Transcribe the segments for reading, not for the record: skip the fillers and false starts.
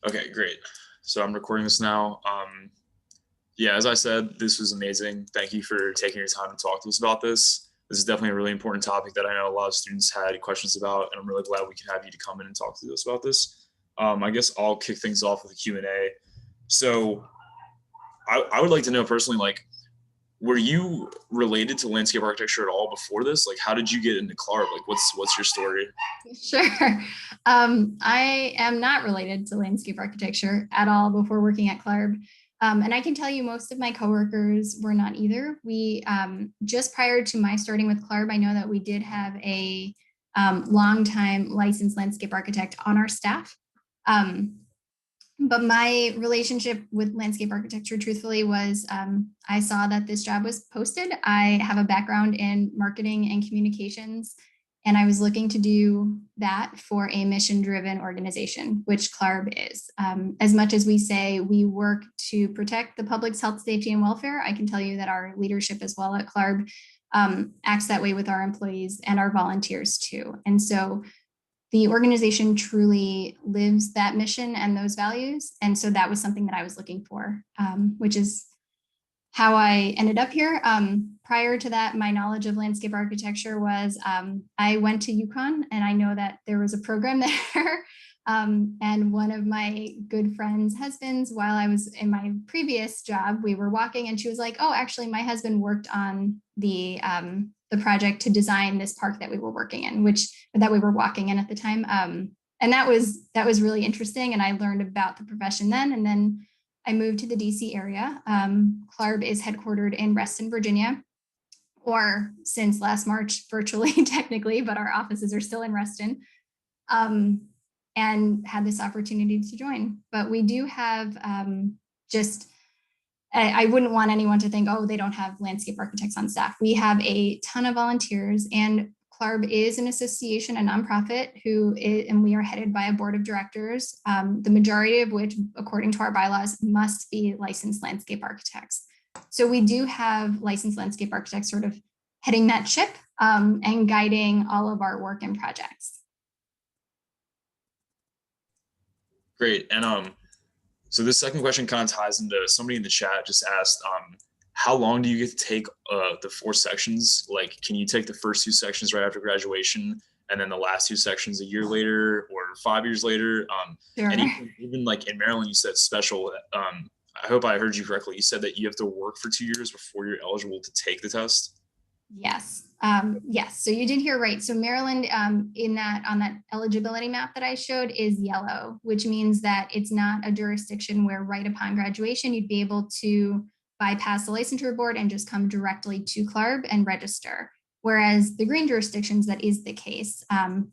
Okay, great. So I'm recording this now. Yeah, as I said, this was amazing. Thank you for taking your time to talk to us about this. This is definitely a really important topic that I know a lot of students had questions about, and I'm really glad we could have you to come in and talk to us about this. I guess I'll kick things off with a Q&A. So I would like to know personally, like, were you related to landscape architecture at all before this? Like, how did you get into CLARB? Like, what's your story? Sure. I am not related to landscape architecture at all before working at CLARB. And I can tell you most of my coworkers were not either. We, just prior to my starting with CLARB, I know that we did have a longtime licensed landscape architect on our staff. But my relationship with landscape architecture, truthfully, was I saw that this job was posted. I have a background in marketing and communications, and I was looking to do that for a mission-driven organization, which CLARB is. As much as we say we work to protect the public's health, safety, and welfare, I can tell you that our leadership as well at CLARB acts that way with our employees and our volunteers too. And so the organization truly lives that mission and those values. And so that was something that I was looking for, which is how I ended up here. Prior to that, my knowledge of landscape architecture was I went to UConn, and I know that there was a program there. And one of my good friend's husbands, while I was in my previous job, we were walking, and she was like, "Oh, actually, my husband worked on the project to design this park that we were working in, that we were walking in at the time." And that was really interesting, and I learned about the profession then. And then I moved to the DC area. CLARB is headquartered in Reston, Virginia, or since last March, virtually, technically, but our offices are still in Reston. And had this opportunity to join. But we do have I wouldn't want anyone to think, oh, they don't have landscape architects on staff. We have a ton of volunteers, and CLARB is an association, a nonprofit, and we are headed by a board of directors, the majority of which, according to our bylaws, must be licensed landscape architects. So we do have licensed landscape architects sort of heading that ship and guiding all of our work and projects. Great. And so this second question kind of ties into somebody in the chat just asked, how long do you get to take the 4 sections? Like, can you take the first 2 sections right after graduation, and then the last 2 sections a year later or 5 years later? Sure. And even like in Maryland, you said special. I hope I heard you correctly. You said that you have to work for 2 years before you're eligible to take the test. Yes. Yes. So you did hear right. So Maryland, on that eligibility map that I showed, is yellow, which means that it's not a jurisdiction where right upon graduation you'd be able to bypass the licensure board and just come directly to CLARB and register. Whereas the green jurisdictions, that is the case.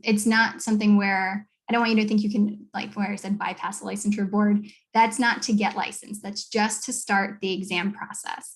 It's not something where, I don't want you to think you can, like where I said bypass the licensure board. That's not to get licensed. That's just to start the exam process.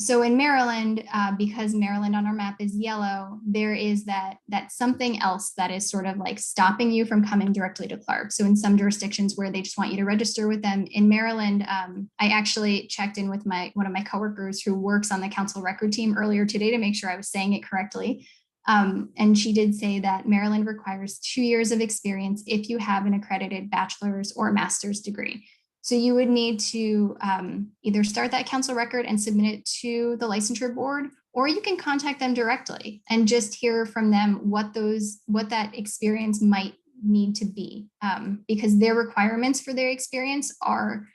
So in Maryland, because Maryland on our map is yellow, there is that something else that is sort of like stopping you from coming directly to CLARB. So in some jurisdictions where they just want you to register with them, in Maryland, I actually checked in with one of my coworkers who works on the council record team earlier today to make sure I was saying it correctly. And she did say that Maryland requires 2 years of experience if you have an accredited bachelor's or master's degree. So you would need to either start that council record and submit it to the licensure board, or you can contact them directly and just hear from them what that experience might need to be, because their requirements for their experience are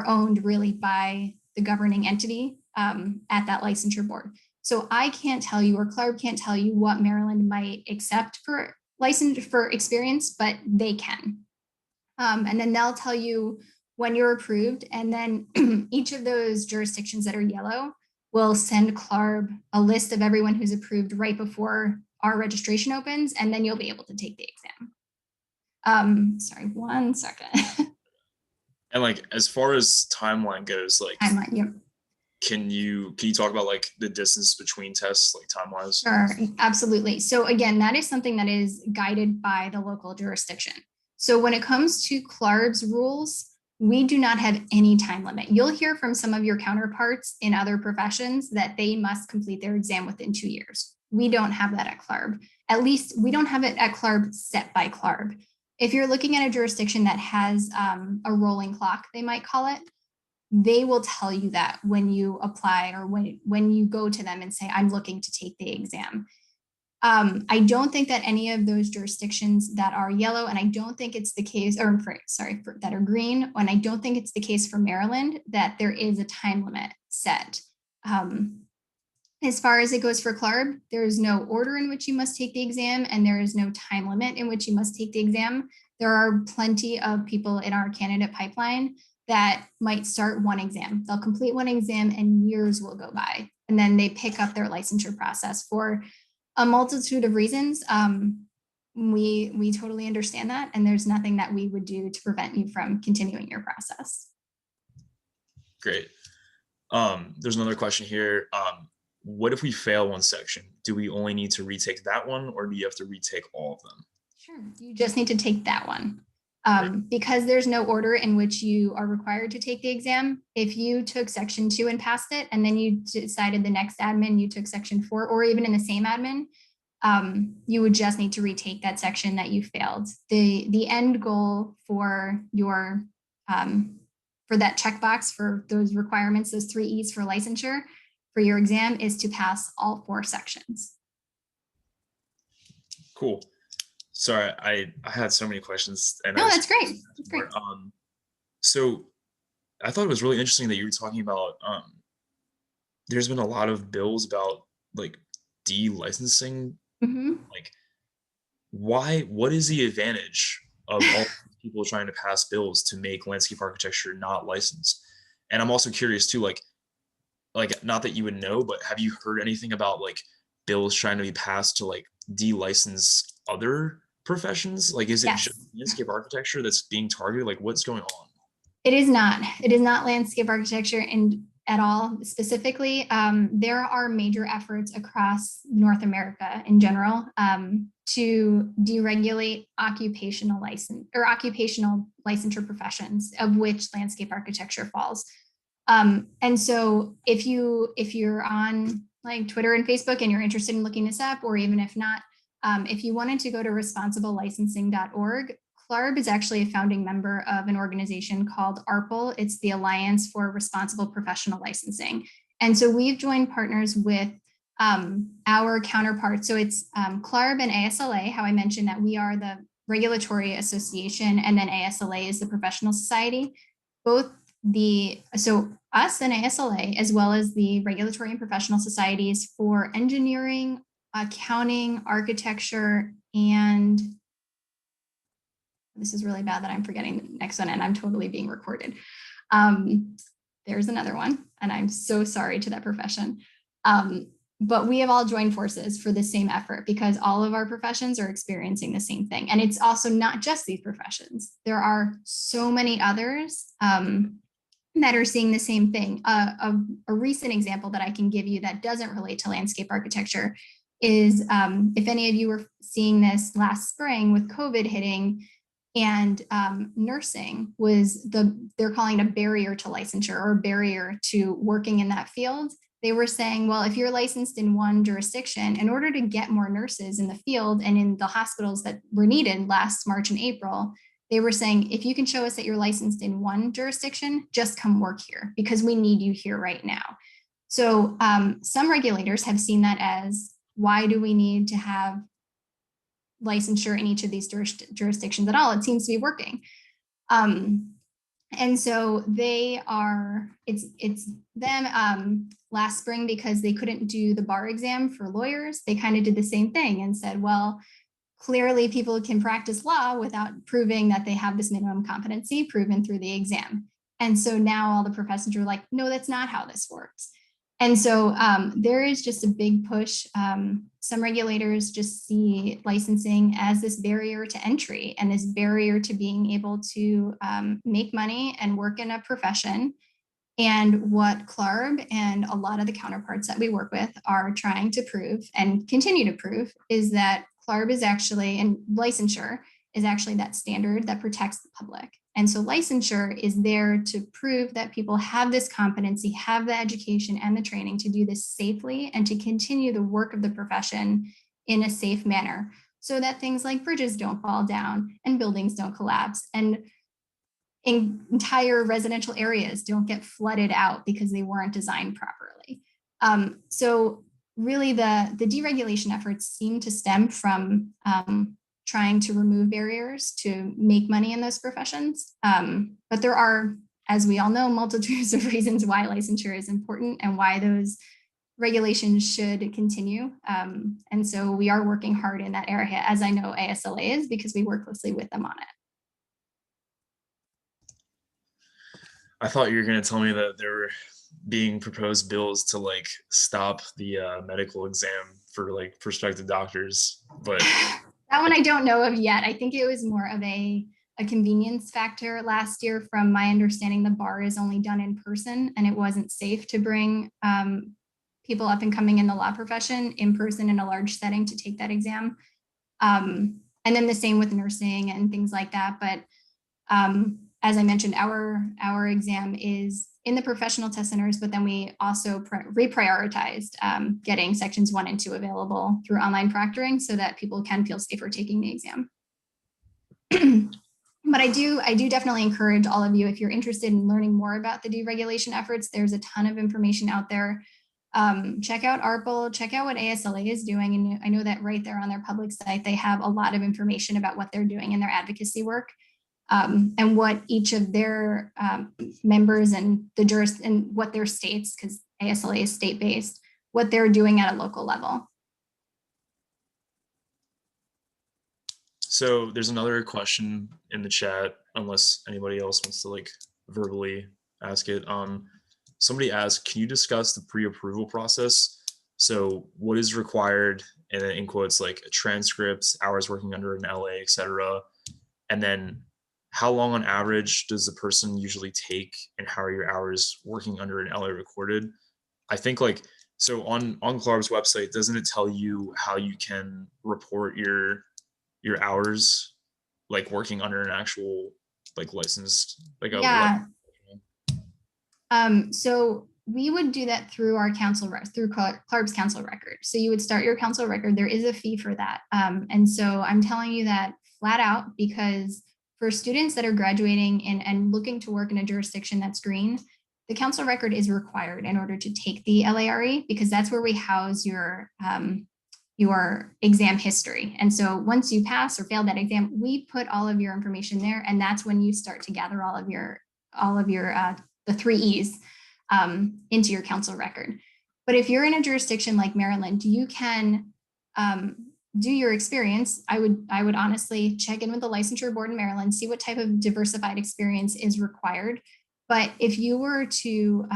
owned really by the governing entity at that licensure board. So I can't tell you, or CLARB can't tell you, what Maryland might accept for experience, but they can. And then they'll tell you when you're approved, and then each of those jurisdictions that are yellow will send CLARB a list of everyone who's approved right before our registration opens, and then you'll be able to take the exam. Sorry, 1 second. And like, as far as timeline goes, like Timeline, yep. Can you talk about like the distance between tests, like time-wise? Sure, absolutely. So again, that is something that is guided by the local jurisdiction. So when it comes to CLARB's rules, we do not have any time limit. You'll hear from some of your counterparts in other professions that they must complete their exam within 2 years. We don't have that at CLARB. At least we don't have it at CLARB set by CLARB. If you're looking at a jurisdiction that has a rolling clock, they might call it, they will tell you that when you apply or when you go to them and say, I'm looking to take the exam. I don't think that any of those jurisdictions that are yellow, and I don't think it's the case, or that are green, and I don't think it's the case for Maryland, that there is a time limit set. As far as it goes for CLARB, there is no order in which you must take the exam, and there is no time limit in which you must take the exam. There are plenty of people in our candidate pipeline that might start one exam. They'll complete one exam and years will go by, and then they pick up their licensure process for a multitude of reasons. We totally understand that, and there's nothing that we would do to prevent you from continuing your process. Great. There's another question here. What if we fail one section? Do we only need to retake that one, or do you have to retake all of them? Sure, you just need to take that one. Because there's no order in which you are required to take the exam. If you took section 2 and passed it, and then you decided the next admin you took section 4, or even in the same admin, you would just need to retake that section that you failed. The end goal for your for that checkbox for those requirements, those 3 E's for licensure for your exam, is to pass all 4 sections. Cool. Sorry, I had so many questions. And no, that's great. That's great. So I thought it was really interesting that you were talking about, there's been a lot of bills about like de-licensing. Like, what is the advantage of all people trying to pass bills to make landscape architecture not licensed? And I'm also curious too, like not that you would know, but have you heard anything about like bills trying to be passed to like de-license other professions? Like, is it just landscape architecture that's being targeted? Like, what's going on? It is not landscape architecture and at all specifically. There are major efforts across North America in general to deregulate occupational licensure professions, of which landscape architecture falls. And so if you're on like Twitter and Facebook and you're interested in looking this up, or even if not, if you wanted to go to responsiblelicensing.org, CLARB is actually a founding member of an organization called ARPL. It's the Alliance for Responsible Professional Licensing. And so we've joined partners with our counterparts. So it's CLARB and ASLA, how I mentioned that we are the regulatory association, and then ASLA is the professional society. So us and ASLA, as well as the regulatory and professional societies for engineering, accounting, architecture, and this is really bad that I'm forgetting the next one, and I'm totally being recorded. There's another one, and I'm so sorry to that profession. But we have all joined forces for the same effort, because all of our professions are experiencing the same thing. And it's also not just these professions. There are so many others that are seeing the same thing. A recent example that I can give you that doesn't relate to landscape architecture is if any of you were seeing this last spring with COVID hitting, and nursing was they're calling it a barrier to licensure, or a barrier to working in that field. They were saying, well, if you're licensed in one jurisdiction, in order to get more nurses in the field and in the hospitals that were needed last March and April, they were saying, if you can show us that you're licensed in one jurisdiction, just come work here, because we need you here right now. So some regulators have seen that as, why do we need to have licensure in each of these jurisdictions at all? It seems to be working. And so it's them last spring, because they couldn't do the bar exam for lawyers. They kind of did the same thing and said, well, clearly people can practice law without proving that they have this minimum competency proven through the exam. And so now all the professors are like, no, that's not how this works. And so there is just a big push. Some regulators just see licensing as this barrier to entry and this barrier to being able to make money and work in a profession. And what CLARB and a lot of the counterparts that we work with are trying to prove and continue to prove is that CLARB is actually, and licensure is actually that standard that protects the public. And so licensure is there to prove that people have this competency, have the education and the training to do this safely and to continue the work of the profession in a safe manner. so that things like bridges don't fall down and buildings don't collapse and entire residential areas don't get flooded out because they weren't designed properly. So really the deregulation efforts seem to stem from trying to remove barriers to make money in those professions. But there are, as we all know, multitudes of reasons why licensure is important and why those regulations should continue. And so we are working hard in that area, as I know ASLA is, because we work closely with them on it. I thought you were going to tell me that there were being proposed bills to like stop the medical exam for like prospective doctors, but that one I don't know of yet. I think it was more of a convenience factor last year. From my understanding, the bar is only done in person, and it wasn't safe to bring people up and coming in the law profession in person in a large setting to take that exam. And then the same with nursing and things like that. But as I mentioned, our exam is in the professional test centers, but then we also reprioritized getting sections 1 and 2 available through online proctoring so that people can feel safer taking the exam. But I do definitely encourage all of you, if you're interested in learning more about the deregulation efforts, there's a ton of information out there. Check out ARPL, check out what ASLA is doing. And I know that right there on their public site, they have a lot of information about what they're doing in their advocacy work. And what each of their members and and what their states, because ASLA is state-based, what they're doing at a local level. So there's another question in the chat, unless anybody else wants to like verbally ask it. Somebody asked, can you discuss the pre-approval process? So what is required, and then in quotes, like a transcript, hours working under an LA, etc. And then how long on average does the person usually take, and how are your hours working under an LA recorded? I think like, so on CLARB's website, doesn't it tell you how you can report your hours, like working under an actual like licensed, like yeah. So we would do that through our through CLARB's council record. So you would start your council record. There is a fee for that. And so I'm telling you that flat out, because for students that are graduating and looking to work in a jurisdiction that's green, the council record is required in order to take the LARE, because that's where we house your exam history. And so once you pass or fail that exam, we put all of your information there, and that's when you start to gather all of your the 3 E's into your council record. But if you're in a jurisdiction like Maryland, you can do your experience. I would honestly check in with the licensure board in Maryland, see what type of diversified experience is required. But if you were to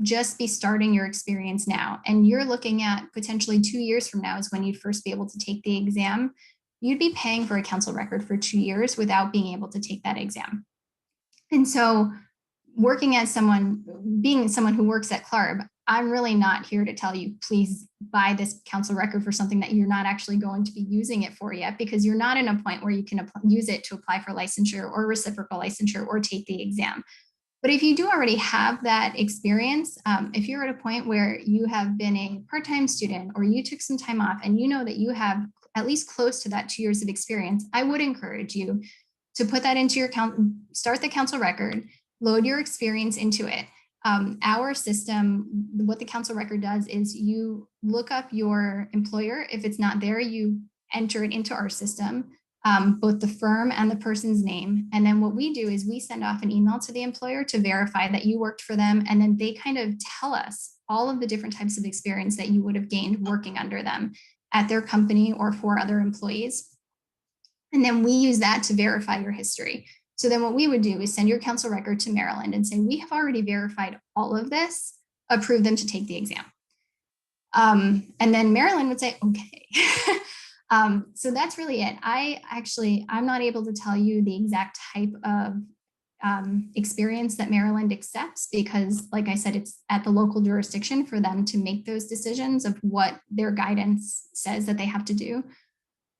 just be starting your experience now, and you're looking at potentially 2 years from now is when you'd first be able to take the exam, you'd be paying for a council record for 2 years without being able to take that exam. And so being someone who works at CLARB, I'm really not here to tell you, please buy this council record for something that you're not actually going to be using it for yet, because you're not in a point where you can use it to apply for licensure or reciprocal licensure or take the exam. But if you do already have that experience, if you're at a point where you have been a part-time student or you took some time off and you know that you have at least close to that 2 years of experience, I would encourage you to put that into your start the council record, load your experience into it. Our system, what the council record does is you look up your employer. If it's not there, you enter it into our system, both the firm and the person's name. And then what we do is we send off an email to the employer to verify that you worked for them. And then they kind of tell us all of the different types of experience that you would have gained working under them at their company or for other employees. And then we use that to verify your history. So then what we would do is send your council record to Maryland and say, we have already verified all of this, approve them to take the exam. And then Maryland would say, okay. So that's really it. I'm not able to tell you the exact type of experience that Maryland accepts, because like I said, it's at the local jurisdiction for them to make those decisions of what their guidance says that they have to do.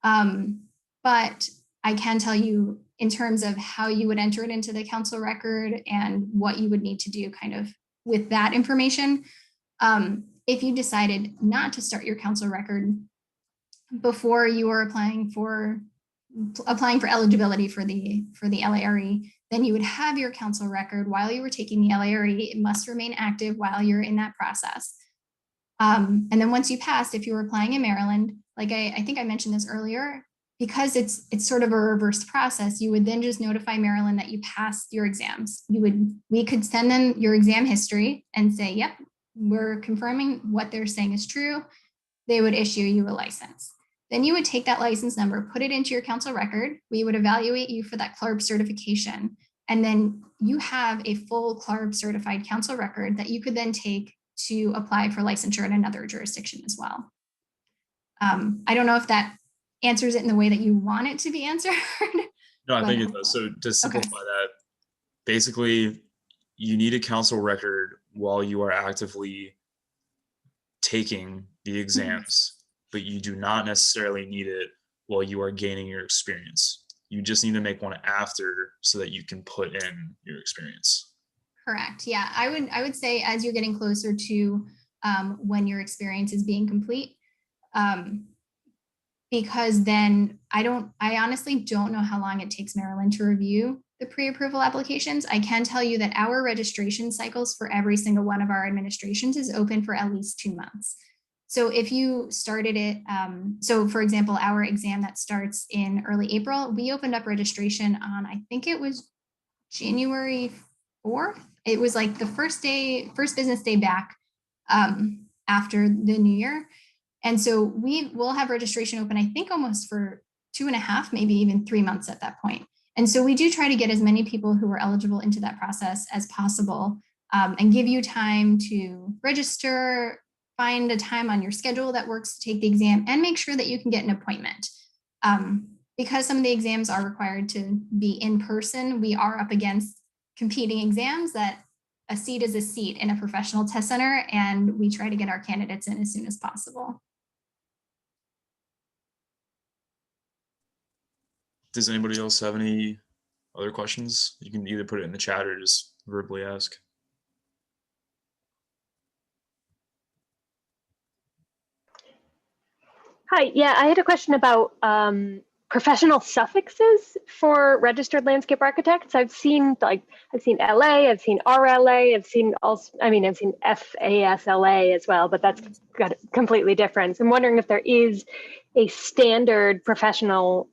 But I can tell you in terms of how you would enter it into the council record and what you would need to do kind of with that information. If you decided not to start your council record before you were applying for eligibility for the LARE, then you would have your council record while you were taking the LARE. It must remain active while you're in that process. And then once you passed, if you were applying in Maryland, like I think I mentioned this earlier, because it's sort of a reverse process, you would then just notify Maryland that you passed your exams. We could send them your exam history and say, yep, we're confirming what they're saying is true. They would issue you a license. Then you would take that license number, put it into your council record. We would evaluate you for that CLARB certification. And then you have a full CLARB certified council record that you could then take to apply for licensure in another jurisdiction as well. I don't know if that answers it in the way that you want it to be answered. No, I think it does. So to simplify that, basically, you need a council record while you are actively taking the exams, but you do not necessarily need it while you are gaining your experience. You just need to make one after so that you can put in your experience. Correct. Yeah, I would say as you're getting closer to when your experience is being complete, because then I honestly don't know how long it takes Maryland to review the pre-approval applications. I can tell you that our registration cycles for every single one of our administrations is open for at least 2 months. So if you started it, so for example, our exam that starts in early April, we opened up registration on, I think it was January 4th. It was like the first business day back after the new year. And so we will have registration open, I think almost for 2.5, maybe even 3 months at that point. And so we do try to get as many people who are eligible into that process as possible, and give you time to register, find a time on your schedule that works to take the exam, and make sure that you can get an appointment. Because some of the exams are required to be in person, we are up against competing exams that a seat is a seat in a professional test center, and we try to get our candidates in as soon as possible. Does anybody else have any other questions? You can either put it in the chat or just verbally ask. Hi, yeah, I had a question about professional suffixes for registered landscape architects. I've seen LA, I've seen RLA, I've seen FASLA as well, but that's got completely different. I'm wondering if there is a standard professional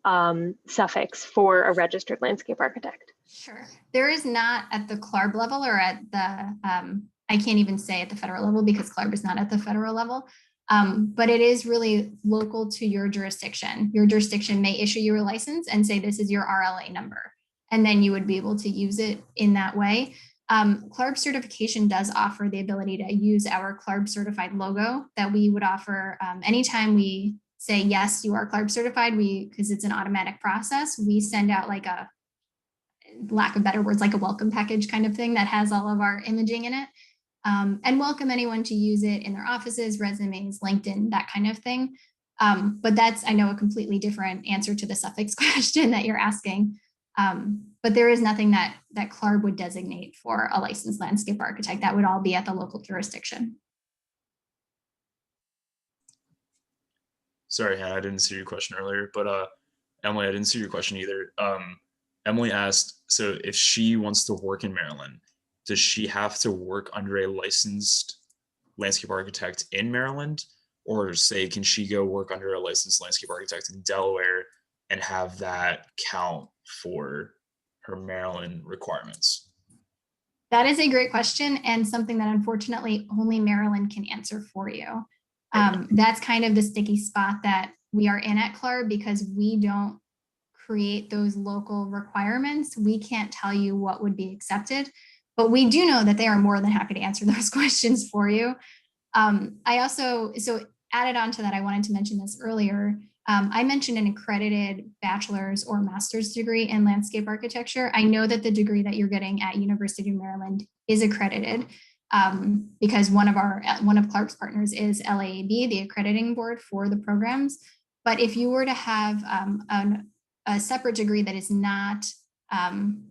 suffix for a registered landscape architect. Sure. There is not at the CLARB level or at the, I can't even say at the federal level because CLARB is not at the federal level. But it is really local to your jurisdiction. Your jurisdiction may issue you a license and say, this is your RLA number. And then you would be able to use it in that way. CLARB certification does offer the ability to use our CLARB certified logo that we would offer anytime we say, yes, you are CLARB certified, because it's an automatic process, we send out like a, lack of better words, like a welcome package kind of thing that has all of our imaging in it. And welcome anyone to use it in their offices, resumes, LinkedIn, that kind of thing. But that's, I know, a completely different answer to the suffix question that you're asking. But there is nothing that CLARB would designate for a licensed landscape architect. That would all be at the local jurisdiction. Sorry, Hannah, I didn't see your question earlier, but Emily, I didn't see your question either. Emily asked, so if she wants to work in Maryland, does she have to work under a licensed landscape architect in Maryland? Or say, can she go work under a licensed landscape architect in Delaware and have that count for her Maryland requirements? That is a great question and something that unfortunately only Maryland can answer for you. That's kind of the sticky spot that we are in at CLARB because we don't create those local requirements. We can't tell you what would be accepted. But we do know that they are more than happy to answer those questions for you. I also, so added on to that, I wanted to mention this earlier. I mentioned an accredited bachelor's or master's degree in landscape architecture. I know that the degree that you're getting at University of Maryland is accredited because one of CLARB's partners is LAAB, the accrediting board for the programs. But if you were to have a separate degree that is not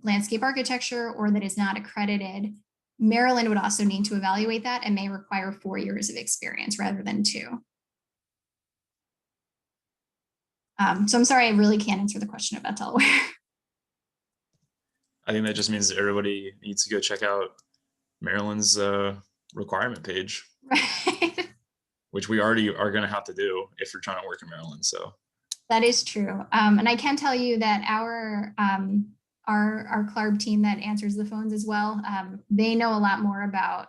landscape architecture or that is not accredited, Maryland would also need to evaluate that and may require 4 years of experience rather than 2. So I'm sorry, I really can't answer the question about Delaware. I think that just means that everybody needs to go check out Maryland's requirement page, Right. which we already are going to have to do if you're trying to work in Maryland. So That is true. And I can tell you that our CLARB team that answers the phones as well, they know a lot more about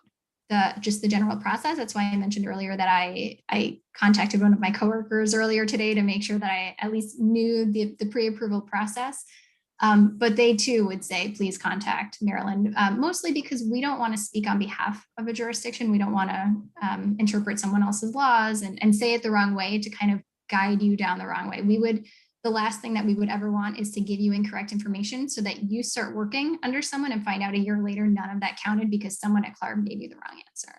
just the general process. That's why I mentioned earlier that I contacted one of my coworkers earlier today to make sure that I at least knew the pre-approval process. But they too would say, please contact Maryland, mostly because we don't want to speak on behalf of a jurisdiction. We don't want to interpret someone else's laws and say it the wrong way to kind of guide you down the wrong way. The last thing that we would ever want is to give you incorrect information so that you start working under someone and find out a year later none of that counted because someone at CLARB gave you the wrong answer.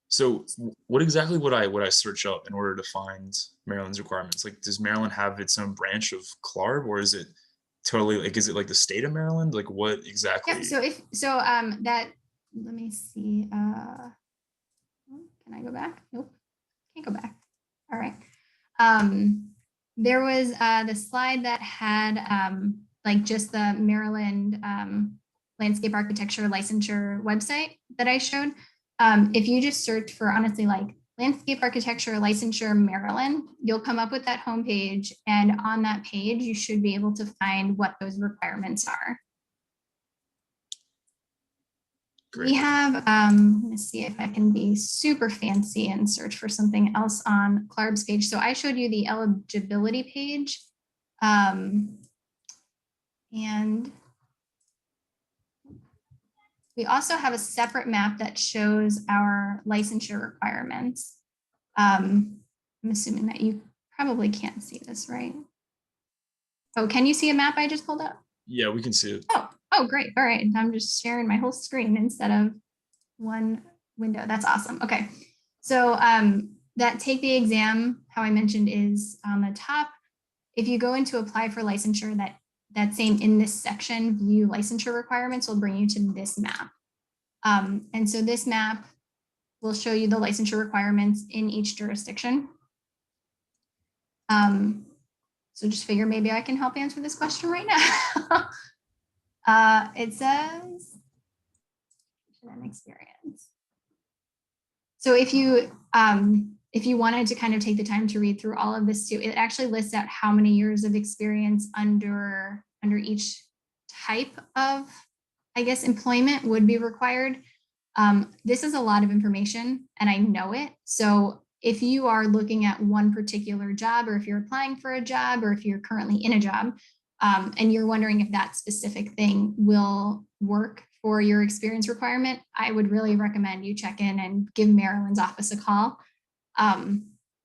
So what exactly would I search up in order to find Maryland's requirements? Like, does Maryland have its own branch of CLARB, or is it totally like, is it like the state of Maryland? Like, what exactly? Yeah, let me see. Can I go back? Nope, can't go back. All right. There was the slide that had like just the Maryland landscape architecture licensure website that I showed. If you just search for honestly like landscape architecture licensure Maryland, you'll come up with that homepage, and on that page you should be able to find what those requirements are. Great. We have, let me see if I can be super fancy and search for something else on CLARB's page. So I showed you the eligibility page. And we also have a separate map that shows our licensure requirements. I'm assuming that you probably can't see this, right? Oh, can you see a map I just pulled up? Yeah, we can see it. Oh, great. All right. I'm just sharing my whole screen instead of one window. That's awesome. Okay. So that take the exam, how I mentioned, is on the top. If you go into apply for licensure, that same in this section, view licensure requirements, will bring you to this map. And so this map will show you the licensure requirements in each jurisdiction. So just figure maybe I can help answer this question right now. It says and experience. So if you wanted to kind of take the time to read through all of this too, it actually lists out how many years of experience under each type of, I guess, employment would be required. This is a lot of information and I know it. So if you are looking at one particular job, or if you're applying for a job, or if you're currently in a job, and you're wondering if that specific thing will work for your experience requirement, I would really recommend you check in and give Maryland's office a call,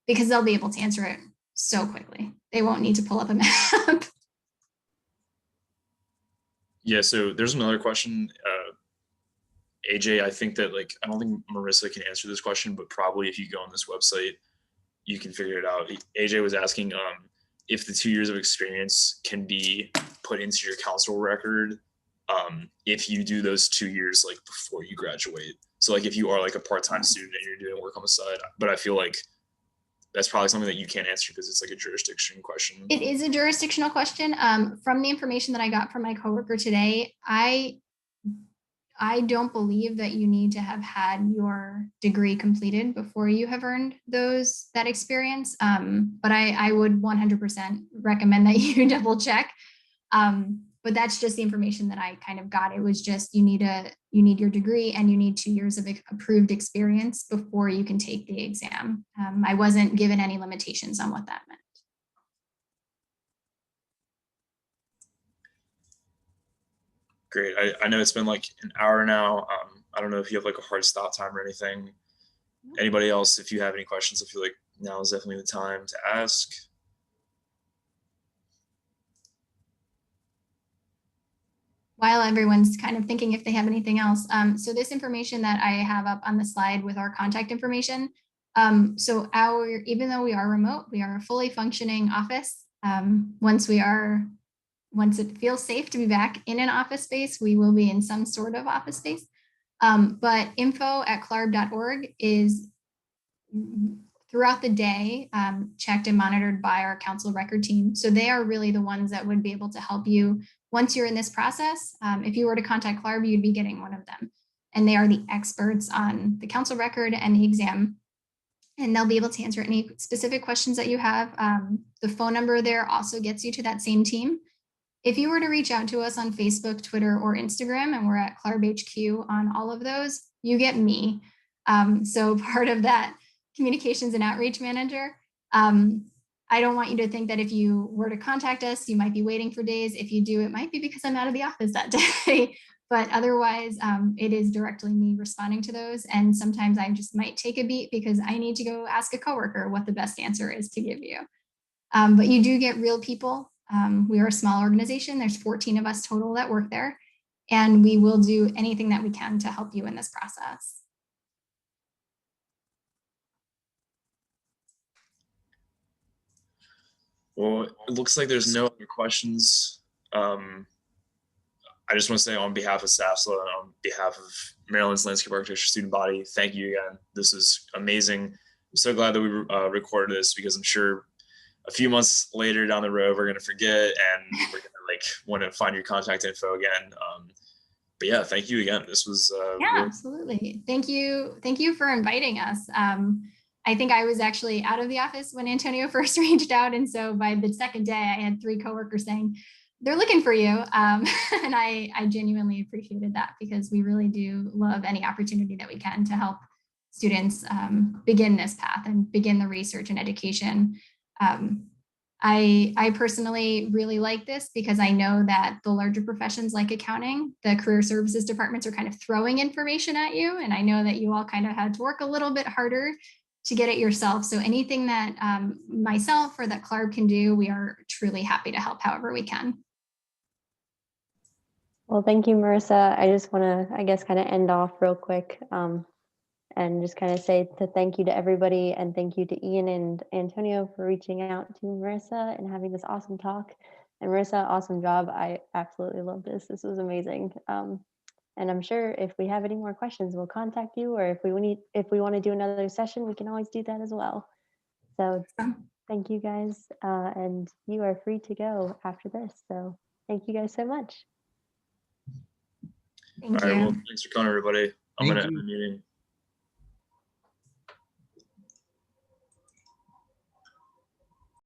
because they'll be able to answer it so quickly. They won't need to pull up a map. Yeah, so there's another question. AJ, I think that I don't think Marisa can answer this question, but probably if you go on this website, you can figure it out. AJ was asking if the 2 years of experience can be put into your council record if you do those 2 years before you graduate. So if you are a part-time student and you're doing work on the side, but I feel like that's probably something that you can't answer because it's a jurisdiction question. It is a jurisdictional question. From the information that I got from my coworker today, I don't believe that you need to have had your degree completed before you have earned that experience. But I would 100% recommend that you double check. But that's just the information that I kind of got. It was just you need your degree and you need 2 years of approved experience before you can take the exam. I wasn't given any limitations on what that meant. Great. I know it's been an hour now. I don't know if you have a hard stop time or anything. Anybody else, if you have any questions, I feel like now is definitely the time to ask. While everyone's kind of thinking if they have anything else. So this information that I have up on the slide with our contact information. So even though we are remote, we are a fully functioning office. Once it feels safe to be back in an office space, we will be in some sort of office space. But info@clarb.org is throughout the day, checked and monitored by our council record team. So they are really the ones that would be able to help you once you're in this process. If you were to contact CLARB, you'd be getting one of them. And they are the experts on the council record and the exam. And they'll be able to answer any specific questions that you have. The phone number there also gets you to that same team. If you were to reach out to us on Facebook, Twitter, or Instagram, and we're at CLARB HQ on all of those, you get me. So part of that communications and outreach manager. I don't want you to think that if you were to contact us, you might be waiting for days. If you do, it might be because I'm out of the office that day. But otherwise, it is directly me responding to those. And sometimes I just might take a beat because I need to go ask a coworker what the best answer is to give you. But you do get real people. We are a small organization. There's 14 of us total that work there. And we will do anything that we can to help you in this process. Well, it looks like there's no other questions. I just want to say on behalf of SASLA and on behalf of Maryland's Landscape Architecture student body, thank you again. This is amazing. I'm so glad that we recorded this because I'm sure a few months later down the road, we're going to forget and we're going to want to find your contact info again. But yeah, thank you again. This was yeah, really absolutely. Thank you. Thank you for inviting us. I think I was actually out of the office when Antonio first reached out. And so by the second day, I had 3 coworkers saying, they're looking for you. And I genuinely appreciated that because we really do love any opportunity that we can to help students begin this path and begin the research and education. I personally really like this because I know that the larger professions like accounting, the career services departments are kind of throwing information at you. And I know that you all kind of had to work a little bit harder to get it yourself. So anything that myself or that CLARB can do, we are truly happy to help however we can. Well, thank you, Marisa. I just want to, I guess, kind of end off real quick and just kind of say thank you to everybody and thank you to Ian and Antonio for reaching out to Marisa and having this awesome talk. And Marisa, awesome job. I absolutely love this. This was amazing. And I'm sure if we have any more questions, we'll contact you, or if we want to do another session, we can always do that as well. So thank you guys. And you are free to go after this. So thank you guys so much. Thank you. All right, well, thanks for coming, everybody. I'm going to end the meeting.